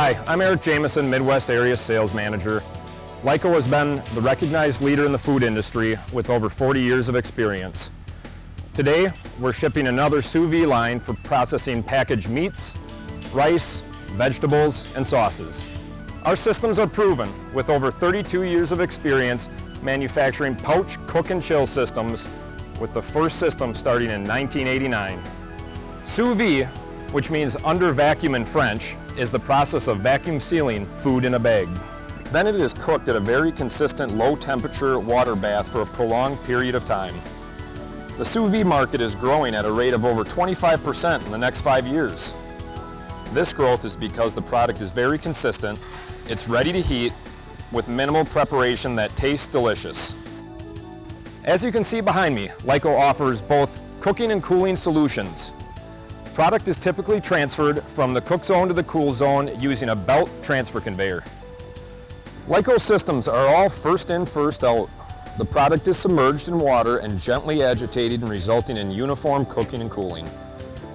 Hi, I'm Eric Jamison, Midwest Area Sales Manager. Lyco has been the recognized leader in the food industry with over 40 years of experience. Today, we're shipping another sous-vide line for processing packaged meats, rice, vegetables, and sauces. Our systems are proven with over 32 years of experience manufacturing pouch cook and chill systems, with the first system starting in 1989. Sous-vide, which means under vacuum in French, is the process of vacuum sealing food in a bag. Then it is cooked at a very consistent low temperature water bath for a prolonged period of time. The sous-vide market is growing at a rate of over 25% in the next 5 years. This growth is because the product is very consistent, it's ready to heat, with minimal preparation that tastes delicious. As you can see behind me, Lyco offers both cooking and cooling solutions. Product is typically transferred from the cook zone to the cool zone using a belt transfer conveyor. Lyco systems are all first in, first out. The product is submerged in water and gently agitated, resulting in uniform cooking and cooling.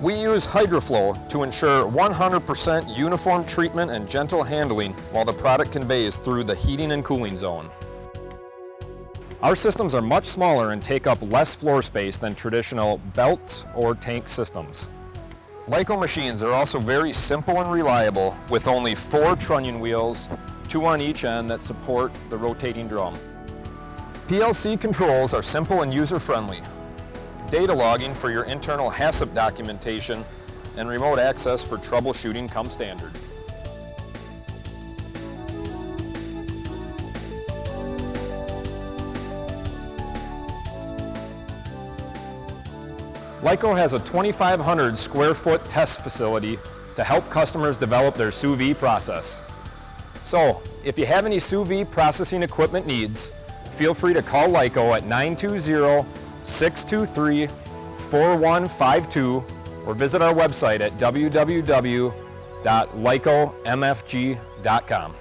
We use HydroFlow to ensure 100% uniform treatment and gentle handling while the product conveys through the heating and cooling zone. Our systems are much smaller and take up less floor space than traditional belt or tank systems. Lyco machines are also very simple and reliable, with only 4 trunnion wheels, 2 on each end, that support the rotating drum. PLC controls are simple and user-friendly. Data logging for your internal HACCP documentation and remote access for troubleshooting come standard. Lyco has a 2,500 square foot test facility to help customers develop their sous vide process. So, if you have any sous vide processing equipment needs, feel free to call Lyco at 920-623-4152 or visit our website at www.lycomfg.com.